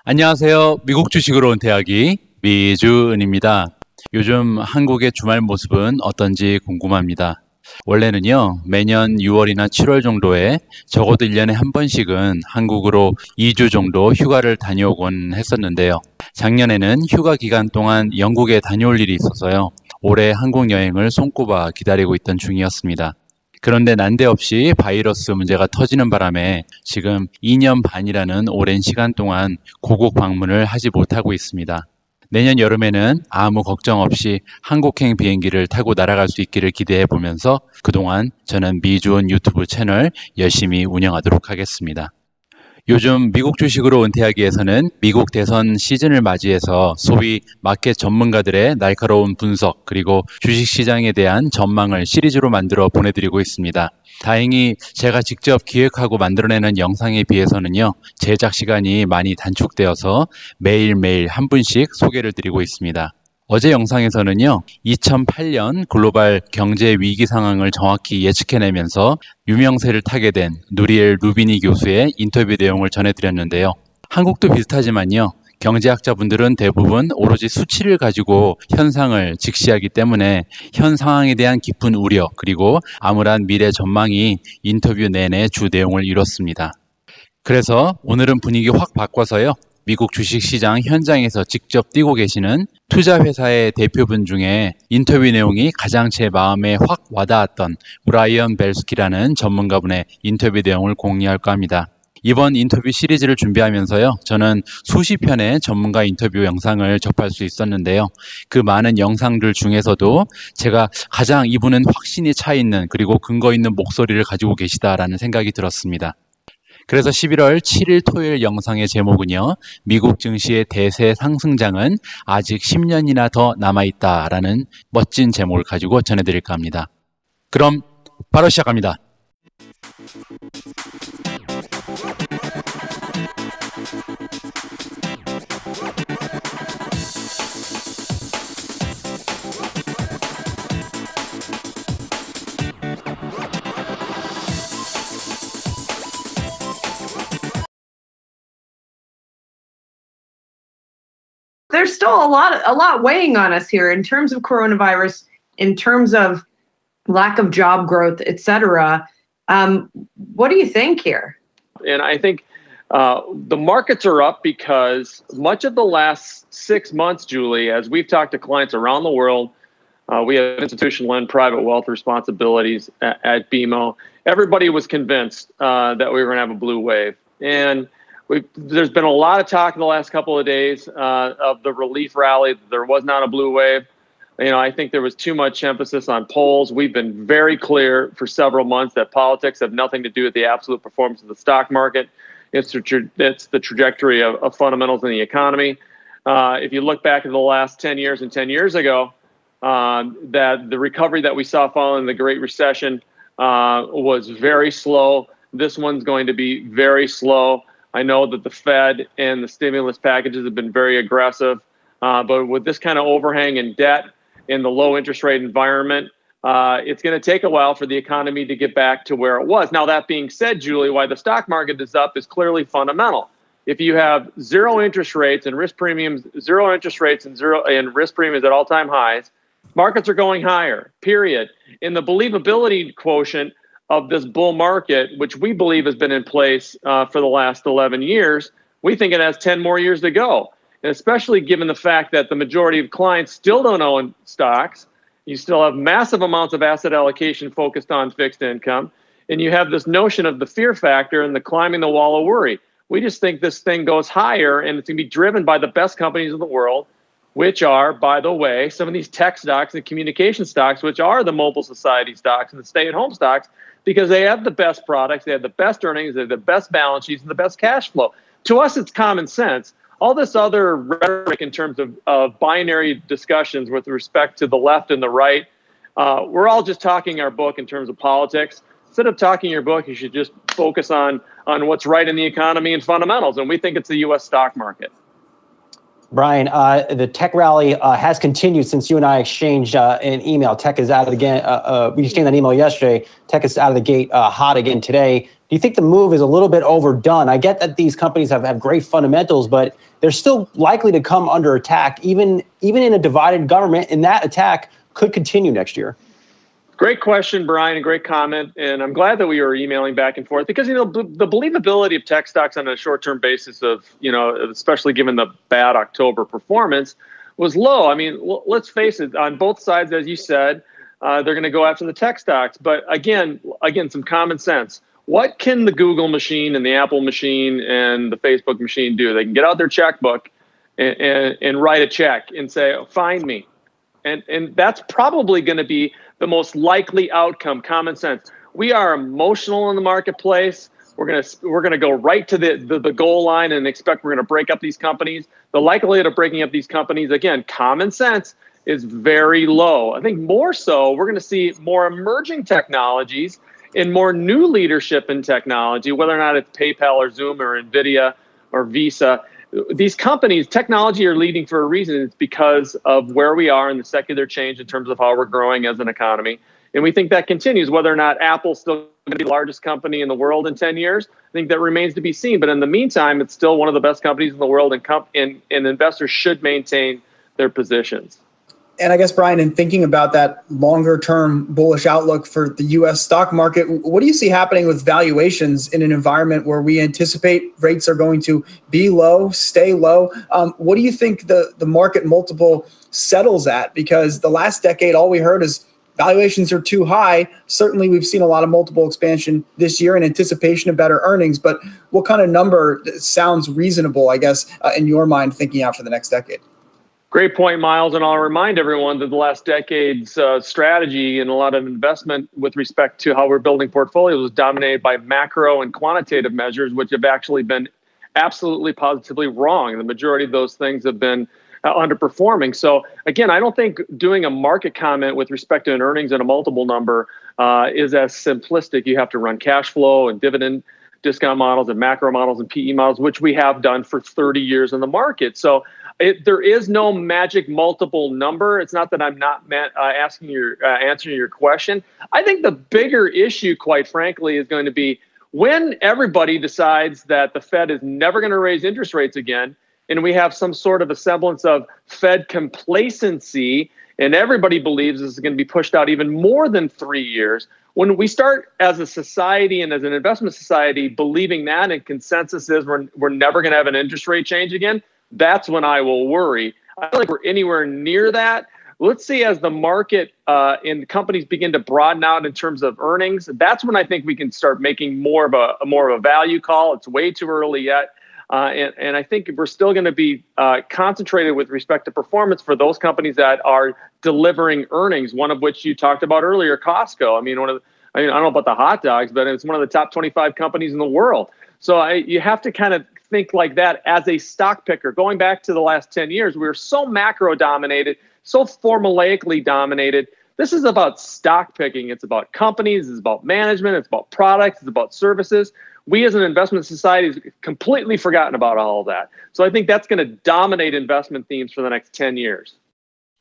안녕하세요. 미국주식으로 은퇴하기 미주은입니다. 요즘 한국의 주말 모습은 어떤지 궁금합니다. 원래는요, 매년 6월이나 7월 정도에 적어도 1년에 한 번씩은 한국으로 2주 정도 휴가를 다녀오곤 했었는데요. 작년에는 휴가 기간 동안 영국에 다녀올 일이 있어서요. 올해 한국 여행을 손꼽아 기다리고 있던 중이었습니다. 그런데 난데없이 바이러스 문제가 터지는 바람에 지금 2년 반이라는 오랜 시간 동안 고국 방문을 하지 못하고 있습니다. 내년 여름에는 아무 걱정 없이 한국행 비행기를 타고 날아갈 수 있기를 기대해 보면서 그동안 저는 미주은 유튜브 채널 열심히 운영하도록 하겠습니다. 요즘 미국 주식으로 은퇴하기에서는 미국 대선 시즌을 맞이해서 소위 마켓 전문가들의 날카로운 분석 그리고 주식시장에 대한 전망을 시리즈로 만들어 보내드리고 있습니다. 다행히 제가 직접 기획하고 만들어내는 영상에 비해서는요, 제작 시간이 많이 단축되어서 매일매일 한 분씩 소개를 드리고 있습니다. 어제 영상에서는요, 2008년 글로벌 경제 위기 상황을 정확히 예측해내면서 유명세를 타게 된 누리엘 루비니 교수의 인터뷰 내용을 전해드렸는데요. 한국도 비슷하지만요, 경제학자분들은 대부분 오로지 수치를 가지고 현상을 직시하기 때문에 현 상황에 대한 깊은 우려 그리고 암울한 미래 전망이 인터뷰 내내 주 내용을 이뤘습니다. 그래서 오늘은 분위기 확 바꿔서요, 미국 주식시장 현장에서 직접 뛰고 계시는 투자회사의 대표분 중에 인터뷰 내용이 가장 제 마음에 확 와닿았던 브라이언 벨스키라는 전문가분의 인터뷰 내용을 공유할까 합니다. 이번 인터뷰 시리즈를 준비하면서요, 저는 수십 편의 전문가 인터뷰 영상을 접할 수 있었는데요. 그 많은 영상들 중에서도 제가 가장 이분은 확신이 차 있는 그리고 근거 있는 목소리를 가지고 계시다라는 생각이 들었습니다. 그래서 11월 7일 토요일 영상의 제목은요, 미국 증시의 대세 상승장은 아직 10년이나 더 남아있다라는 멋진 제목을 가지고 전해드릴까 합니다. 그럼 바로 시작합니다. There's still a lot weighing on us here in terms of coronavirus, in terms of lack of job growth, et cetera. What do you think here? And I think the markets are up because much of the last 6 months, Julie, as we've talked to clients around the world, we have institutional and private wealth responsibilities at BMO. Everybody was convinced that we were going to have a blue wave. And there's been a lot of talk in the last couple of days of the relief rally. There was not a blue wave. I think there was too much emphasis on polls. We've been very clear for several months that politics have nothing to do with the absolute performance of the stock market. It's the trajectory of fundamentals in the economy. If you look back at the last 10 years and 10 years ago, that the recovery that we saw following the Great Recession was very slow. This one's going to be very slow. I know that the Fed and the stimulus packages have been very aggressive, but with this kind of overhang in debt in the low interest rate environment, it's going to take a while for the economy to get back to where it was. Now, that being said, Julie, why the stock market is up is clearly fundamental. If you have zero interest rates and risk premiums, zero interest rates and risk premiums at all-time highs, markets are going higher, period. In the believability quotient of this bull market, which we believe has been in place for the last 11 years, we think it has 10 more years to go. And especially given the fact that the majority of clients still don't own stocks, you still have massive amounts of asset allocation focused on fixed income, and you have this notion of the fear factor and the climbing the wall of worry. We just think this thing goes higher, and it's going to be driven by the best companies in the world, which are, by the way, some of these tech stocks and communication stocks, which are the mobile society stocks and the stay-at-home stocks, because they have the best products, they have the best earnings, they have the best balance sheets, and the best cash flow. To us, it's common sense. All this other rhetoric in terms of binary discussions with respect to the left and the right, we're all just talking our book in terms of politics. Instead of talking your book, you should just focus on what's right in the economy and fundamentals, and we think it's the U.S. stock market. Brian, the tech rally has continued since you and I exchanged an email. Tech is out of the game. We exchanged that email yesterday. Tech is out of the gate hot again today. Do you think the move is a little bit overdone? I get that these companies have great fundamentals, but they're still likely to come under attack, even in a divided government, and that attack could continue next year. Great question, Brian, and great comment. And I'm glad that we were emailing back and forth because, the believability of tech stocks on a short-term basis especially given the bad October performance, was low. I mean, let's face it, on both sides, as you said, they're going to go after the tech stocks. But again, some common sense. What can the Google machine and the Apple machine and the Facebook machine do? They can get out their checkbook and write a check and say, find me. And that's probably going to be the most likely outcome, common sense. We are emotional in the marketplace. We're gonna go right to the goal line and expect we're gonna break up these companies. The likelihood of breaking up these companies, again, common sense, is very low. I think more so, we're gonna see more emerging technologies and more new leadership in technology, whether or not it's PayPal or Zoom or NVIDIA or Visa. These companies, technology are leading for a reason. It's because of where we are in the secular change in terms of how we're growing as an economy. And we think that continues. Whether or not Apple's still going to be the largest company in the world in 10 years, I think that remains to be seen. But in the meantime, it's still one of the best companies in the world, and investors should maintain their positions. And I guess, Brian, in thinking about that longer-term bullish outlook for the U.S. stock market, what do you see happening with valuations in an environment where we anticipate rates are going to be low, stay low? What do you think the market multiple settles at? Because the last decade, all we heard is valuations are too high. Certainly, we've seen a lot of multiple expansion this year in anticipation of better earnings. But what kind of number sounds reasonable, I guess, in your mind, thinking out for the next decade? Great point, Miles. And I'll remind everyone that the last decade's strategy and a lot of investment with respect to how we're building portfolios was dominated by macro and quantitative measures, which have actually been absolutely positively wrong. The majority of those things have been underperforming. So again, I don't think doing a market comment with respect to an earnings and a multiple number is as simplistic. You have to run cash flow and dividend discount models and macro models and PE models, which we have done for 30 years in the market. So there is no magic multiple number. It's not that I'm not answering your question. I think the bigger issue, quite frankly, is going to be when everybody decides that the Fed is never going to raise interest rates again, and we have some sort of a semblance of Fed complacency, and everybody believes this is going to be pushed out even more than 3 years. When we start as a society and as an investment society believing that, and consensus is we're never going to have an interest rate change again, that's when I will worry. I don't think we're anywhere near that. Let's see as the market and companies begin to broaden out in terms of earnings. That's when I think we can start making more of a value call. It's way too early yet. And I think we're still going to be concentrated with respect to performance for those companies that are delivering earnings, one of which you talked about earlier, Costco. I don't know about the hot dogs, but it's one of the top 25 companies in the world. So you have to kind of think like that as a stock picker. Going back to the last 10 years, we were so macro dominated, so formulaically dominated. This is about stock picking. It's about companies. It's about management. It's about products. It's about services. We as an investment society have completely forgotten about all of that. So I think that's going to dominate investment themes for the next 10 years.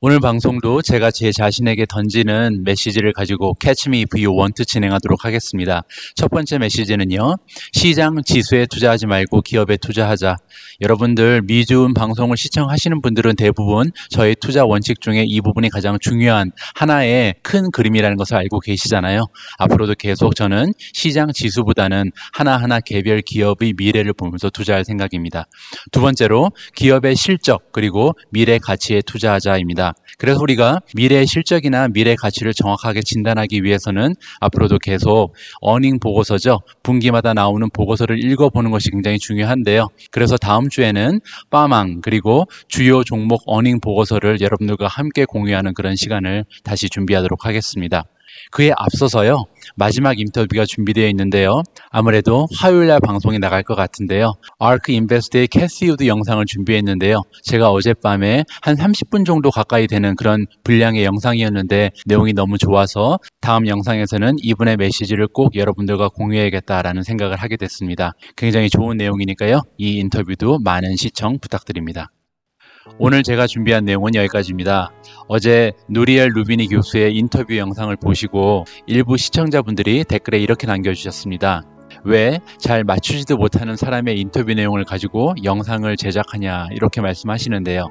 오늘 방송도 제가 제 자신에게 던지는 메시지를 가지고 Catch Me If You Want 진행하도록 하겠습니다. 첫 번째 메시지는요. 시장 지수에 투자하지 말고 기업에 투자하자. 여러분들 미주은 방송을 시청하시는 분들은 대부분 저의 투자 원칙 중에 이 부분이 가장 중요한 하나의 큰 그림이라는 것을 알고 계시잖아요. 앞으로도 계속 저는 시장 지수보다는 하나하나 개별 기업의 미래를 보면서 투자할 생각입니다. 두 번째로 기업의 실적 그리고 미래 가치에 투자하자입니다. 그래서 우리가 미래의 실적이나 미래 가치를 정확하게 진단하기 위해서는 앞으로도 계속 어닝 보고서죠. 분기마다 나오는 보고서를 읽어보는 것이 굉장히 중요한데요. 그래서 다음 주에는 빠망 그리고 주요 종목 어닝 보고서를 여러분들과 함께 공유하는 그런 시간을 다시 준비하도록 하겠습니다. 그에 앞서서요. 마지막 인터뷰가 준비되어 있는데요. 아무래도 화요일날 방송이 나갈 것 같은데요. 아크 인베스트의 캐시 우드 영상을 준비했는데요. 제가 어젯밤에 한 30분 정도 가까이 되는 그런 분량의 영상이었는데 내용이 너무 좋아서 다음 영상에서는 이분의 메시지를 꼭 여러분들과 공유해야겠다라는 생각을 하게 됐습니다. 굉장히 좋은 내용이니까요. 이 인터뷰도 많은 시청 부탁드립니다. 오늘 제가 준비한 내용은 여기까지입니다. 어제 누리엘 루비니 교수의 인터뷰 영상을 보시고 일부 시청자분들이 댓글에 이렇게 남겨주셨습니다. 왜 잘 맞추지도 못하는 사람의 인터뷰 내용을 가지고 영상을 제작하냐 이렇게 말씀하시는데요.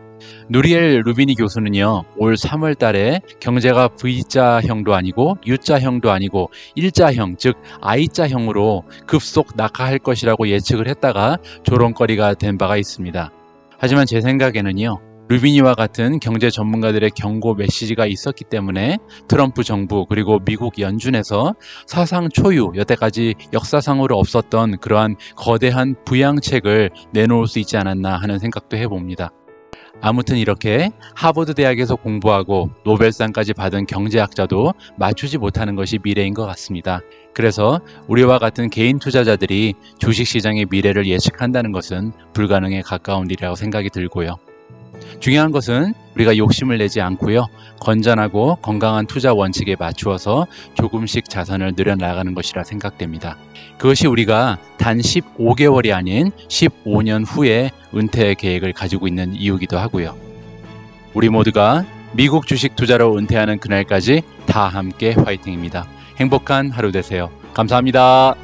누리엘 루비니 교수는요, 올 3월 달에 경제가 V자형도 아니고 U자형도 아니고 일자형, 즉 I자형으로 급속 낙하할 것이라고 예측을 했다가 조롱거리가 된 바가 있습니다. 하지만 제 생각에는요, 루비니와 같은 경제 전문가들의 경고 메시지가 있었기 때문에 트럼프 정부 그리고 미국 연준에서 사상 초유, 여태까지 역사상으로 없었던 그러한 거대한 부양책을 내놓을 수 있지 않았나 하는 생각도 해봅니다. 아무튼 이렇게 하버드 대학에서 공부하고 노벨상까지 받은 경제학자도 맞추지 못하는 것이 미래인 것 같습니다. 그래서 우리와 같은 개인 투자자들이 주식시장의 미래를 예측한다는 것은 불가능에 가까운 일이라고 생각이 들고요. 중요한 것은 우리가 욕심을 내지 않고요, 건전하고 건강한 투자 원칙에 맞추어서 조금씩 자산을 늘여나가는 것이라 생각됩니다. 그것이 우리가 단 15개월이 아닌 15년 후에 은퇴 계획을 가지고 있는 이유기도 하고요. 우리 모두가 미국 주식 투자로 은퇴하는 그날까지 다 함께 화이팅입니다. 행복한 하루 되세요. 감사합니다.